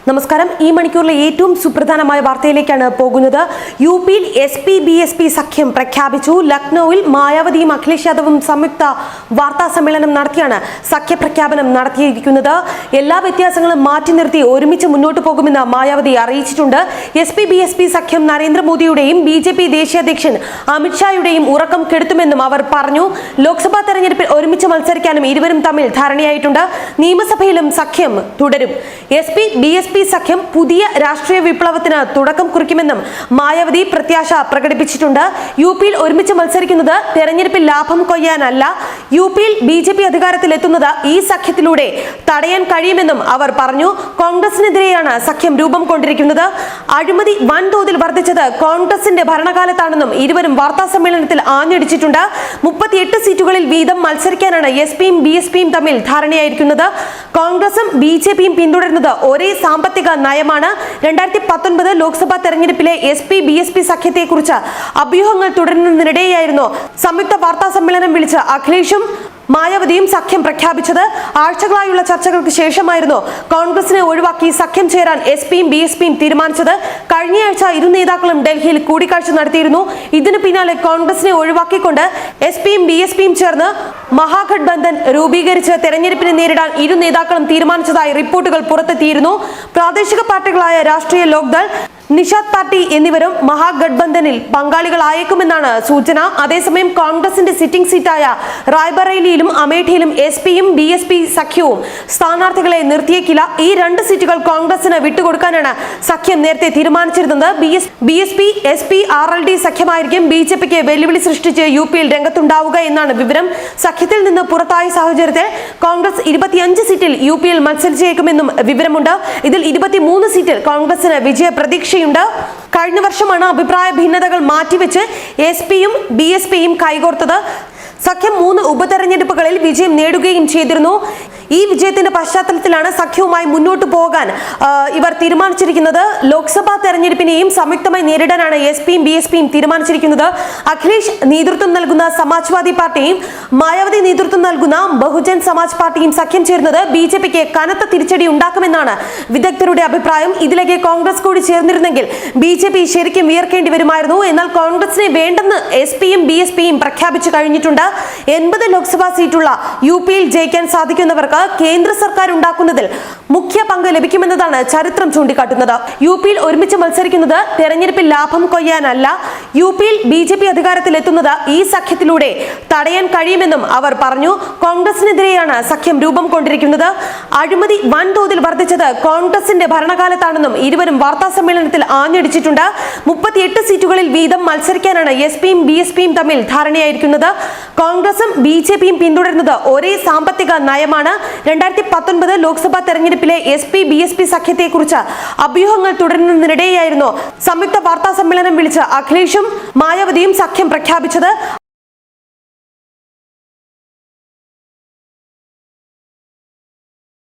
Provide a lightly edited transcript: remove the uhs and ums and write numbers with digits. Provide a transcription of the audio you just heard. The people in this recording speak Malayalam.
നമസ്കാരം. ഈ മണിക്കൂറിലെ ഏറ്റവും സുപ്രധാനമായ വാർത്തയിലേക്കാണ് പോകുന്നത്. യുപിയിൽ SP-BSP സഖ്യം പ്രഖ്യാപിച്ചു. ലക്നൌവിൽ മായാവതിയും അഖിലേഷ് യാദവും സംയുക്ത വാർത്താ സമ്മേളനം നടത്തിയാണ് സഖ്യപ്രഖ്യാപനം നടത്തിയിരിക്കുന്നത്. എല്ലാ വ്യത്യാസങ്ങളും മാറ്റി നിർത്തി ഒരുമിച്ച് മുന്നോട്ട് പോകുമെന്ന് മായാവതി അറിയിച്ചിട്ടുണ്ട്. SP-BSP സഖ്യം നരേന്ദ്രമോദിയുടെയും BJP ദേശീയ അധ്യക്ഷൻ അമിത്ഷായുടെയും ഉറക്കം കെടുത്തുമെന്നും അവർ പറഞ്ഞു. ലോക്സഭാ തെരഞ്ഞെടുപ്പിൽ ഒരുമിച്ച് മത്സരിക്കാനും ഇരുവരും തമ്മിൽ ധാരണയായിട്ടുണ്ട്. നിയമസഭയിലും സഖ്യം തുടരും. SP-BSP സഖ്യം പുതിയ രാഷ്ട്രീയ വിപ്ലവത്തിന് തുടക്കം കുറിക്കുമെന്നും മായാവതി പ്രത്യാശ പ്രകടിപ്പിച്ചിട്ടുണ്ട്. യുപിയിൽ ഒരുമിച്ച് മത്സരിക്കുന്നത് തെരഞ്ഞെടുപ്പിൽ ലാഭം കൊയ്യാനല്ല. യുപിയിൽ BJP അധികാരത്തിലെത്തുന്നത് ഈ സഖ്യത്തിലൂടെ തടയാൻ കഴിയുമെന്നും അവർ പറഞ്ഞു. കോൺഗ്രസിനെതിരെയാണ് സഖ്യം രൂപം കൊണ്ടിരിക്കുന്നത്. അഴിമതി വൻതോതിൽ വർദ്ധിച്ചത് കോൺഗ്രസിന്റെ ഭരണകാലത്താണെന്നും ഇരുവരും വാർത്താ സമ്മേളനത്തിൽ ആഞ്ഞടിച്ചിട്ടുണ്ട്. 38 സീറ്റുകളിൽ വീതം മത്സരിക്കാനാണ് SP-യും BSP-യും തമ്മിൽ ധാരണയായിരിക്കുന്നത്. കോൺഗ്രസും BJP-യും പിന്തുടരുന്നത് ഒരേ സാമ്പത്തിക നയമാണ്. 2019 ലോക്സഭാ തെരഞ്ഞെടുപ്പിലെ SP-BSP സഖ്യത്തെക്കുറിച്ച് അഭ്യൂഹങ്ങൾ തുടരുന്നതിനിടെയായിരുന്നു സംയുക്ത വാർത്താ സമ്മേളനം വിളിച്ച് അഖിലേഷും മായാവതിയും സഖ്യം പ്രഖ്യാപിച്ചത്. ആഴ്ചകളായുള്ള ചർച്ചകൾക്ക് ശേഷമായിരുന്നു കോൺഗ്രസിനെ ഒഴിവാക്കി സഖ്യം ചേരാൻ SP-യും BSP-യും തീരുമാനിച്ചത്. കഴിഞ്ഞയാഴ്ച ഇരു നേതാക്കളും ഡൽഹിയിൽ കൂടിക്കാഴ്ച നടത്തിയിരുന്നു. ഇതിനു പിന്നാലെ കോൺഗ്രസിനെ ഒഴിവാക്കിക്കൊണ്ട് SP-യും BSP-യും ചേർന്ന് മഹാഗഠബന്ധൻ രൂപീകരിച്ച് തെരഞ്ഞെടുപ്പിനെ നേരിടാൻ ഇരു നേതാക്കളും തീരുമാനിച്ചതായി റിപ്പോർട്ടുകൾ പുറത്തെത്തിയിരുന്നു. പ്രാദേശിക പാർട്ടികളായ രാഷ്ട്രീയ ലോക്ദൾ, നിഷാദ് പാർട്ടി എന്നിവരും മഹാഗഠബന്ധനിൽ പങ്കാളികളായേക്കുമെന്നാണ് സൂചന. അതേസമയം കോൺഗ്രസിന്റെ സിറ്റിംഗ് സീറ്റായ റായ്ബറേലിയിലും അമേഠിയിലും SP-യും BSP സഖ്യവും സ്ഥാനാർത്ഥികളെ നിർത്തിയേക്കില്ല. ഈ 2 സീറ്റുകൾ കോൺഗ്രസിന് വിട്ടുകൊടുക്കാനാണ് സഖ്യം നേരത്തെ തീരുമാനിച്ചിരുന്നത്. BSP-SP-RLD സഖ്യമായിരിക്കും BJPക്ക് വെല്ലുവിളി സൃഷ്ടിച്ച് യുപിയിൽ രംഗത്തുണ്ടാവുക എന്നാണ് വിവരം. സഖ്യത്തിൽ നിന്ന് പുറത്തായ സാഹചര്യത്തിൽ കോൺഗ്രസ് 25 സീറ്റിൽ യുപിയിൽ മത്സരിച്ചേക്കുമെന്നും വിവരമുണ്ട്. ഇതിൽ 23 സീറ്റിൽ കോൺഗ്രസിന് വിജയ പ്രതീക്ഷ. കഴിഞ്ഞ വർഷമാണ് അഭിപ്രായ ഭിന്നതകൾ മാറ്റിവെച്ച് SP-യും BSP-യും കൈകോർത്തത്. സഖ്യം 3 ഉപതെരഞ്ഞെടുപ്പുകളിൽ വിജയം നേടുകയും ചെയ്തിരുന്നു. ഈ വിജയത്തിന്റെ പശ്ചാത്തലത്തിലാണ് സഖ്യവുമായി മുന്നോട്ട് പോകാൻ ഇവർ തീരുമാനിച്ചിരിക്കുന്നത്. ലോക്സഭാ തെരഞ്ഞെടുപ്പിനെയും സംയുക്തമായി നേരിടാനാണ് SP-യും BSP-യും തീരുമാനിച്ചിരിക്കുന്നത്. അഖിലേഷ് നേതൃത്വം നൽകുന്ന സമാജ്വാദി പാർട്ടിയും മായാവതി നേതൃത്വം നൽകുന്ന ബഹുജൻ സമാജ് പാർട്ടിയും സഖ്യം ചേർന്നത് BJPക്ക് കനത്ത തിരിച്ചടി ഉണ്ടാക്കുമെന്നാണ് വിദഗ്ധരുടെ അഭിപ്രായം. ഇതിലേക്ക് കോൺഗ്രസ് കൂടി ചേർന്നിരുന്നെങ്കിൽ BJP ശരിക്കും വിയർക്കേണ്ടി വരുമായിരുന്നു. എന്നാൽ കോൺഗ്രസിനെ വേണ്ടെന്ന് SP-യും BSP-യും പ്രഖ്യാപിച്ചു കഴിഞ്ഞിട്ടുണ്ട്. 80 ലോക്സഭാ സീറ്റുള്ള യുപിയിൽ ജയിക്കാൻ സാധിക്കുന്നവർക്ക് കേന്ദ്ര സർക്കാർ ഉണ്ടാക്കുന്നതിൽ മുഖ്യ പങ്ക് ലഭിക്കുമെന്നതാണ് ചരിത്രം ചൂണ്ടിക്കാട്ടുന്നത്. യുപിയിൽ ഒരുമിച്ച് മത്സരിക്കുന്നത് തെരഞ്ഞെടുപ്പിൽ ലാഭം കൊയ്യാനല്ല. യുപിയിൽ BJP അധികാരത്തിലെത്തുന്നത് ഈ സഖ്യത്തിലൂടെ തടയാൻ കഴിയുമെന്നും അവർ പറഞ്ഞു. കോൺഗ്രസിനെതിരെയാണ് സഖ്യം രൂപം കൊണ്ടിരിക്കുന്നത്. അഴിമതി വൻതോതിൽ വർദ്ധിച്ചത് കോൺഗ്രസിന്റെ ഭരണകാലത്താണെന്നും ഇരുവരും വാർത്താ സമ്മേളനത്തിൽ ആഞ്ഞടിച്ചിട്ടുണ്ട്. 38 സീറ്റുകളിൽ വീതം മത്സരിക്കാനാണ് SP-യും BSP-യും തമ്മിൽ ധാരണയായിരിക്കുന്നത്. കോൺഗ്രസും BJP-യും പിന്തുടരുന്നത് ഒരേ സാമ്പത്തിക നയമാണ്. 2019 ലോക്സഭാ തെരഞ്ഞെടുപ്പിലെ SP-BSP സഖ്യത്തെക്കുറിച്ച് അഭ്യൂഹങ്ങൾ തുടരുന്നതിനിടെയായിരുന്നു സംയുക്ത വാർത്താ സമ്മേളനം വിളിച്ച് അഖിലേഷും മായാവതിയും സഖ്യം പ്രഖ്യാപിച്ചത്.